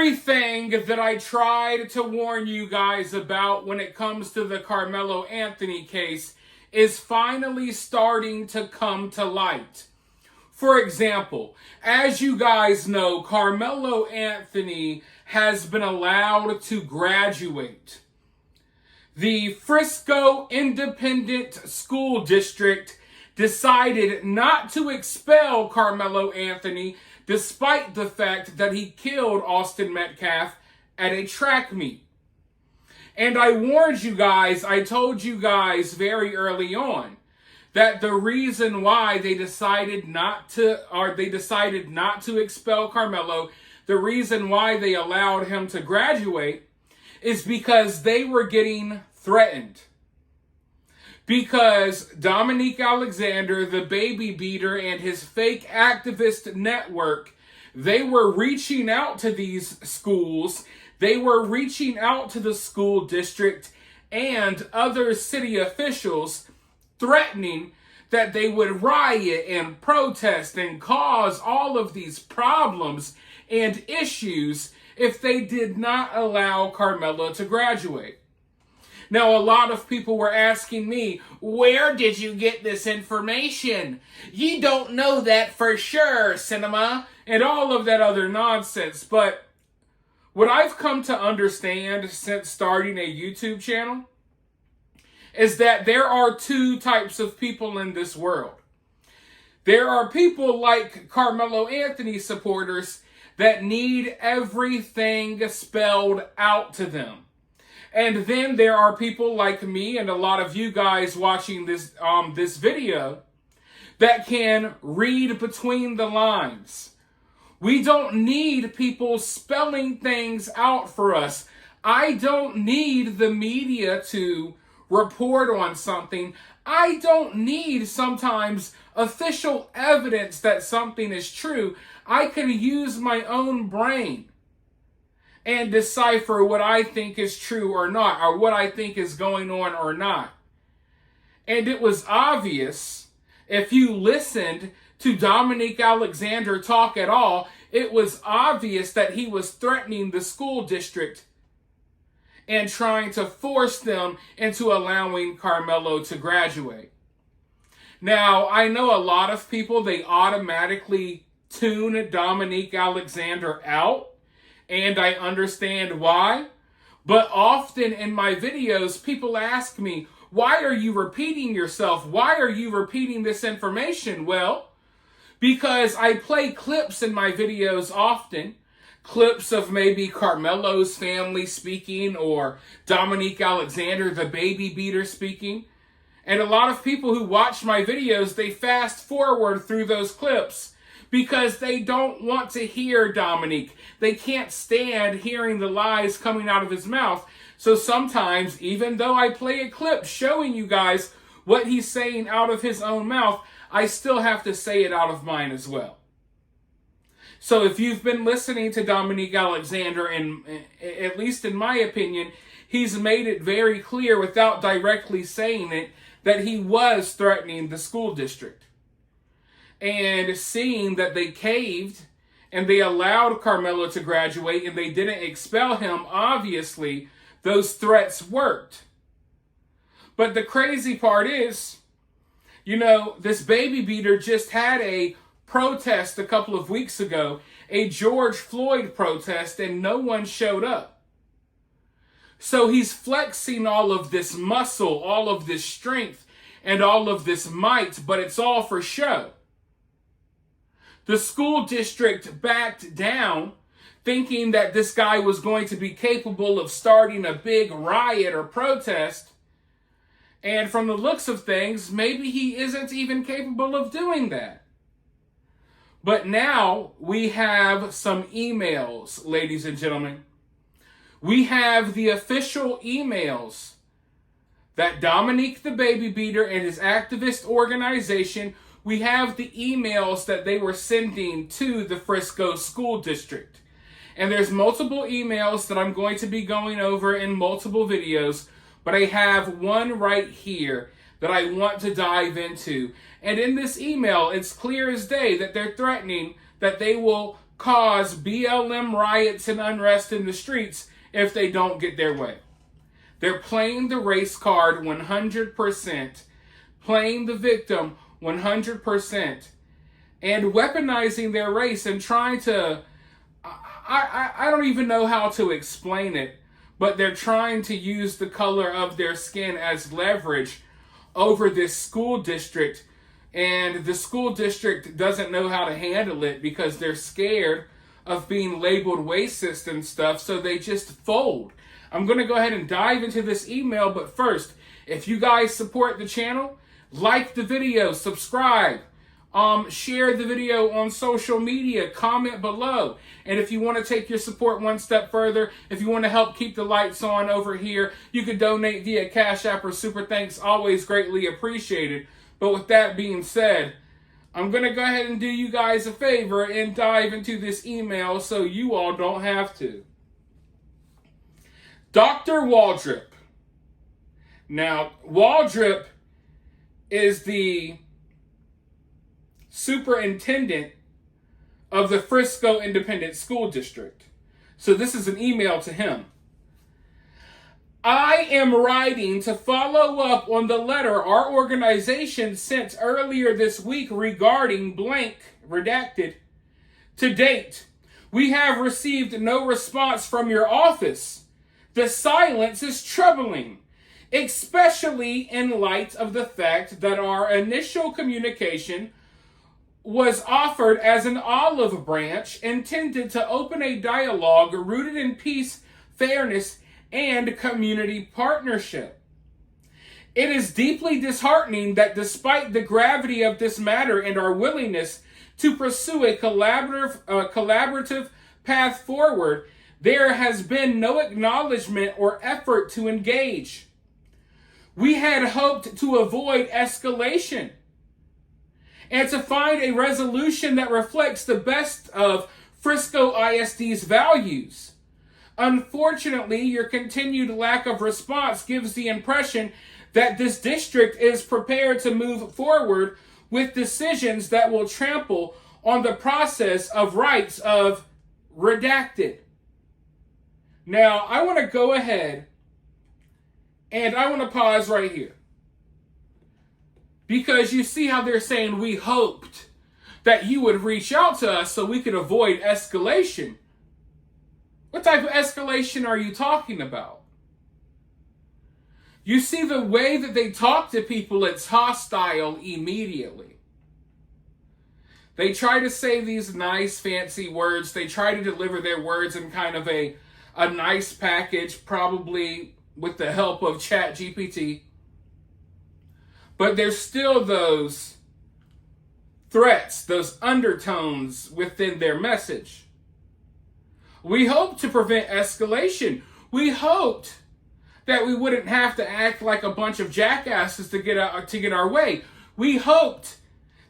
everything that I tried to warn you guys about when it comes to the Carmelo Anthony case is finally starting to come to light. For example, as you guys know, Carmelo Anthony has been allowed to graduate. The Frisco Independent School District decided not to expel Carmelo Anthony despite the fact that he killed Austin Metcalf at a track meet. And I warned you guys, I told you guys very early on that the reason why they decided not to expel Carmelo, the reason why they allowed him to graduate is because they were getting threatened. Because Dominique Alexander, the baby beater, and his fake activist network, they were reaching out to these schools. They were reaching out to the school district and other city officials, threatening that they would riot and protest and cause all of these problems and issues if they did not allow Carmelo to graduate. Now, a lot of people were asking me, where did you get this information? You don't know that for sure, Cinema, and all of that other nonsense. But what I've come to understand since starting a YouTube channel is that there are two types of people in this world. There are people like Carmelo Anthony supporters that need everything spelled out to them. And then there are people like me and a lot of you guys watching this video that can read between the lines. We don't need people spelling things out for us. I don't need the media to report on something. I don't need sometimes official evidence that something is true. I can use my own brain and decipher what I think is true or not, or what I think is going on or not. And it was obvious, if you listened to Dominique Alexander talk at all, it was obvious that he was threatening the school district and trying to force them into allowing Carmelo to graduate. Now, I know a lot of people, they automatically tune Dominique Alexander out. And I understand why. But often in my videos, people ask me, why are you repeating yourself? Why are you repeating this information? Well, because I play clips in my videos often. Clips of maybe Carmelo's family speaking or Dominique Alexander, the baby beater, speaking. And a lot of people who watch my videos, they fast forward through those clips because they don't want to hear Dominique. They can't stand hearing the lies coming out of his mouth. So sometimes, even though I play a clip showing you guys what he's saying out of his own mouth, I still have to say it out of mine as well. So if you've been listening to Dominique Alexander, and at least in my opinion, he's made it very clear without directly saying it that he was threatening the school district. And seeing that they caved and they allowed Carmelo to graduate and they didn't expel him, obviously those threats worked. But the crazy part is, this baby beater just had a protest a couple of weeks ago, a George Floyd protest, and no one showed up. So he's flexing all of this muscle, all of this strength, and all of this might, but it's all for show. The school district backed down, thinking that this guy was going to be capable of starting a big riot or protest. And from the looks of things, maybe he isn't even capable of doing that. But now we have some emails, ladies and gentlemen. We have the official emails that Dominique the Baby Beater and his activist organization, we have the emails that they were sending to the Frisco School District. And there's multiple emails that I'm going to be going over in multiple videos, but I have one right here that I want to dive into. And in this email, it's clear as day that they're threatening that they will cause BLM riots and unrest in the streets if they don't get their way. They're playing the race card 100%, playing the victim 100%, and weaponizing their race and trying to, I don't even know how to explain it, but they're trying to use the color of their skin as leverage over this school district, and the school district doesn't know how to handle it because they're scared of being labeled racist and stuff, so they just fold. I'm going to go ahead and dive into this email, but first, if you guys support the channel, like the video, subscribe, share the video on social media, comment below. And if you want to take your support one step further, if you want to help keep the lights on over here, you can donate via Cash App or Super Thanks, always greatly appreciated. But with that being said, I'm going to go ahead and do you guys a favor and dive into this email so you all don't have to. Dr. Waldrop. Now, Waldrop is the superintendent of the Frisco Independent School District. So this is an email to him. I am writing to follow up on the letter our organization sent earlier this week regarding blank, redacted. To date, we have received no response from your office. The silence is troubling, especially in light of the fact that our initial communication was offered as an olive branch intended to open a dialogue rooted in peace, fairness, and community partnership. It is deeply disheartening that despite the gravity of this matter and our willingness to pursue a collaborative path forward, there has been no acknowledgement or effort to engage. We had hoped to avoid escalation and to find a resolution that reflects the best of Frisco ISD's values. Unfortunately, your continued lack of response gives the impression that this district is prepared to move forward with decisions that will trample on the process of rights of redacted. Now, I want to go ahead and I want to pause right here. Because you see how they're saying we hoped that you would reach out to us so we could avoid escalation. What type of escalation are you talking about? You see the way that they talk to people, it's hostile immediately. They try to say these nice, fancy words. They try to deliver their words in kind of a nice package, probably with the help of ChatGPT. But there's still those threats, those undertones within their message. We hoped to prevent escalation. We hoped that we wouldn't have to act like a bunch of jackasses to get our way. We hoped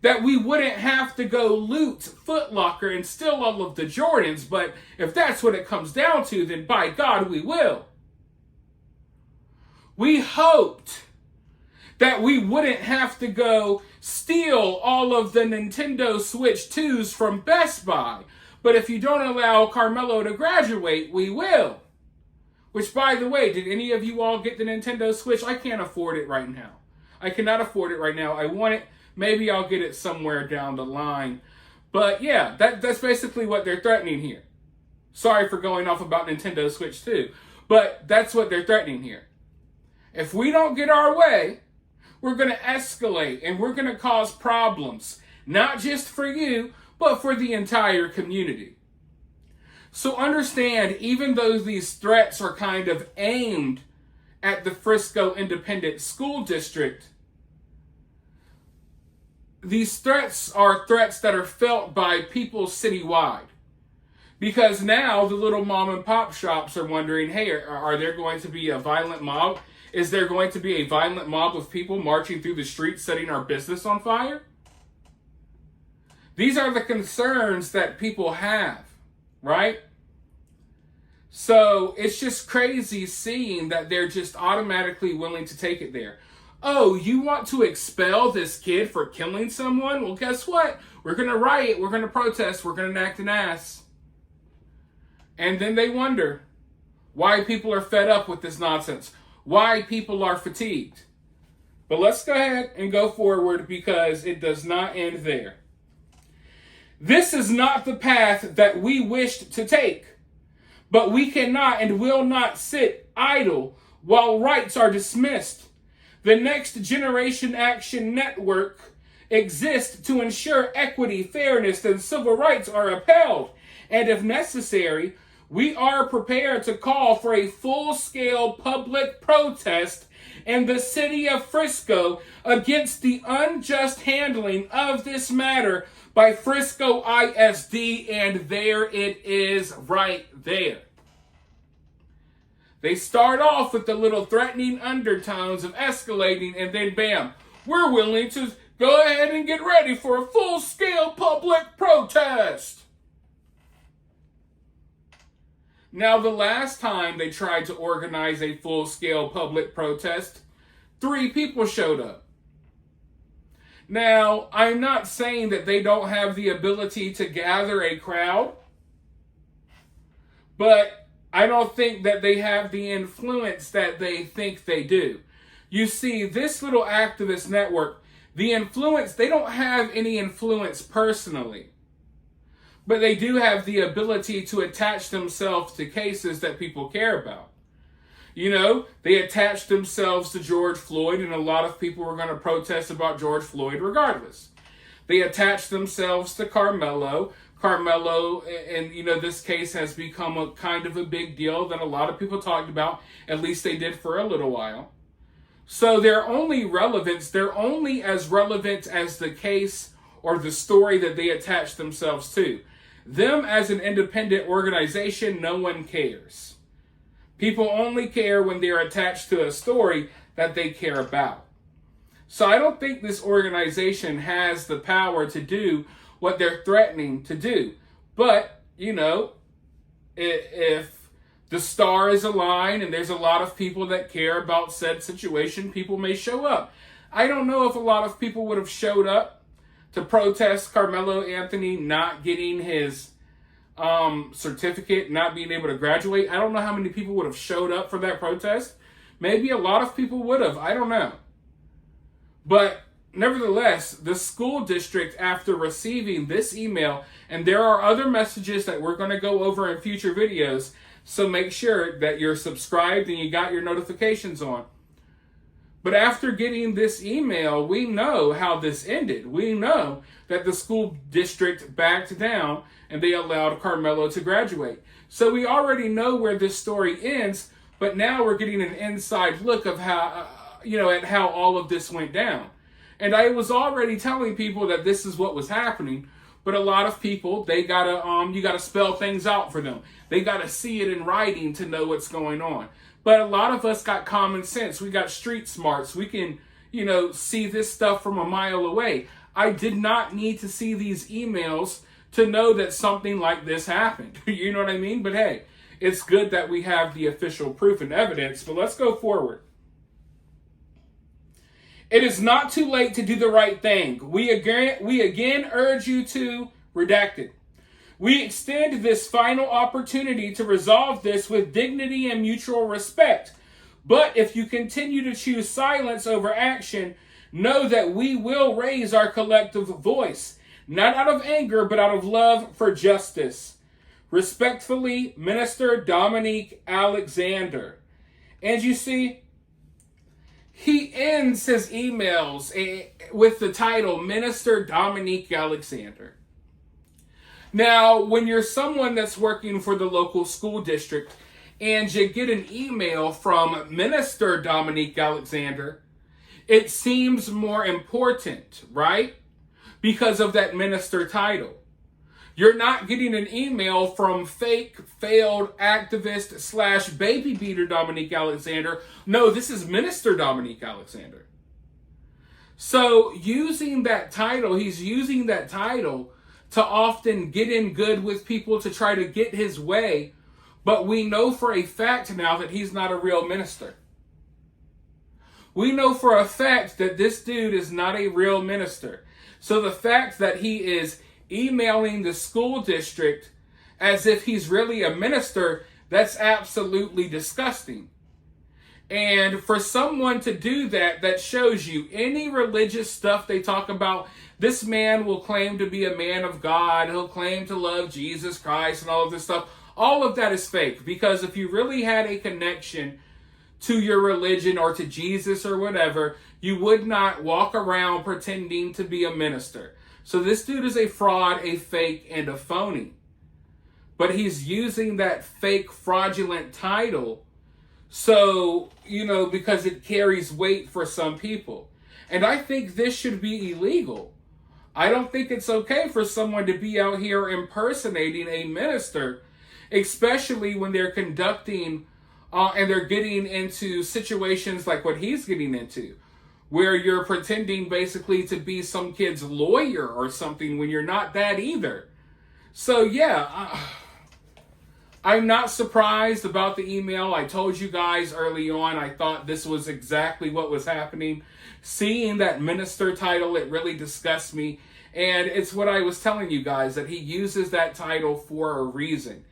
that we wouldn't have to go loot Foot Locker and steal all of the Jordans, but if that's what it comes down to, then by God, we will. We hoped that we wouldn't have to go steal all of the Nintendo Switch 2s from Best Buy. But if you don't allow Karmelo to graduate, we will. Which, by the way, did any of you all get the Nintendo Switch? I can't afford it right now. I cannot afford it right now. I want it. Maybe I'll get it somewhere down the line. But yeah, that's basically what they're threatening here. Sorry for going off about Nintendo Switch 2. But that's what they're threatening here. If we don't get our way, we're going to escalate and we're going to cause problems. Not just for you, but for the entire community. So understand, even though these threats are kind of aimed at the Frisco Independent School District, these threats are threats that are felt by people citywide. Because now the little mom and pop shops are wondering, hey, are there going to be a violent mob? Is there going to be a violent mob of people marching through the streets setting our business on fire? These are the concerns that people have, right? So it's just crazy seeing that they're just automatically willing to take it there. Oh, you want to expel this kid for killing someone? Well, guess what? We're going to riot. We're going to protest. We're going to act an ass. And then they wonder why people are fed up with this nonsense, why people are fatigued. But let's go ahead and go forward because it does not end there. This is not the path that we wished to take, but we cannot and will not sit idle while rights are dismissed. The Next Generation Action Network exists to ensure equity, fairness, and civil rights are upheld. And if necessary, we are prepared to call for a full-scale public protest in the city of Frisco against the unjust handling of this matter by Frisco ISD, and there it is right there. They start off with the little threatening undertones of escalating, and then bam, we're willing to go ahead and get ready for a full-scale public protest. Now, the last time they tried to organize a full-scale public protest, 3 people showed up. Now, I'm not saying that they don't have the ability to gather a crowd, but I don't think that they have the influence that they think they do. You see, this little activist network, the influence, they don't have any influence personally. But they do have the ability to attach themselves to cases that people care about. You know, they attached themselves to George Floyd, and a lot of people were going to protest about George Floyd regardless. They attached themselves to Karmelo. Karmelo, and you know, this case has become a kind of a big deal that a lot of people talked about. At least they did for a little while. So they're only as relevant as the case or the story that they attach themselves to. Them as an independent organization, no one cares. People only care when they're attached to a story that they care about. So I don't think this organization has the power to do what they're threatening to do. But, you know, if the stars align and there's a lot of people that care about said situation, people may show up. I don't know if a lot of people would have showed up to protest Karmelo Anthony not getting his certificate, not being able to graduate. I don't know how many people would have showed up for that protest. Maybe a lot of people would have. I don't know. But nevertheless, the school district, after receiving this email, and there are other messages that we're going to go over in future videos, so make sure that you're subscribed and you got your notifications on. But after getting this email, we know how this ended. We know that the school district backed down and they allowed Karmelo to graduate. So we already know where this story ends, but now we're getting an inside look of how, at how all of this went down. And I was already telling people that this is what was happening, but a lot of people, you gotta spell things out for them. They gotta see it in writing to know what's going on. But a lot of us got common sense. We got street smarts. We can, see this stuff from a mile away. I did not need to see these emails to know that something like this happened. You know what I mean? But hey, it's good that we have the official proof and evidence. But let's go forward. It is not too late to do the right thing. We again urge you to redact it. We extend this final opportunity to resolve this with dignity and mutual respect. But if you continue to choose silence over action, know that we will raise our collective voice, not out of anger, but out of love for justice. Respectfully, Minister Dominique Alexander. And you see, he ends his emails with the title, Minister Dominique Alexander. Now, when you're someone that's working for the local school district and you get an email from Minister Dominique Alexander, it seems more important, right? Because of that minister title. You're not getting an email from fake, failed activist / baby beater Dominique Alexander. No, this is Minister Dominique Alexander. So using that title, he's using that title to often get in good with people to try to get his way. But we know for a fact now that he's not a real minister. We know for a fact that this dude is not a real minister. So the fact that he is emailing the school district as if he's really a minister, that's absolutely disgusting. And for someone to do that, that shows you any religious stuff they talk about, this man will claim to be a man of God. He'll claim to love Jesus Christ and all of this stuff. All of that is fake, because if you really had a connection to your religion or to Jesus or whatever, you would not walk around pretending to be a minister. So this dude is a fraud, a fake, and a phony. But he's using that fake, fraudulent title so, because it carries weight for some people. And I think this should be illegal. I don't think it's okay for someone to be out here impersonating a minister, especially when they're conducting and they're getting into situations like what he's getting into, where you're pretending basically to be some kid's lawyer or something when you're not that either. So yeah, I'm not surprised about the email. I told you guys early on, I thought this was exactly what was happening. Seeing that minister title, it really disgusts me. And it's what I was telling you guys, that he uses that title for a reason.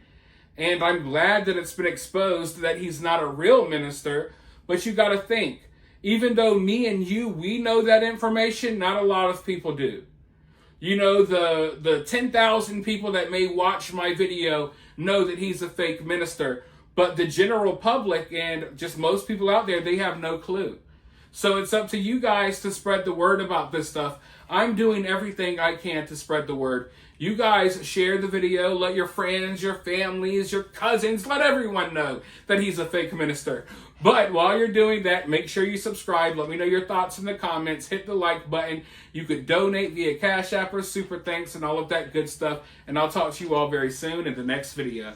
And I'm glad that it's been exposed that he's not a real minister. But you got to think, even though me and you, we know that information, not a lot of people do. The 10,000 people that may watch my video know that he's a fake minister. But the general public and just most people out there, they have no clue. So it's up to you guys to spread the word about this stuff. I'm doing everything I can to spread the word. You guys share the video. Let your friends, your families, your cousins, let everyone know that he's a fake minister. But while you're doing that, make sure you subscribe. Let me know your thoughts in the comments. Hit the like button. You could donate via Cash App or Super Thanks and all of that good stuff. And I'll talk to you all very soon in the next video.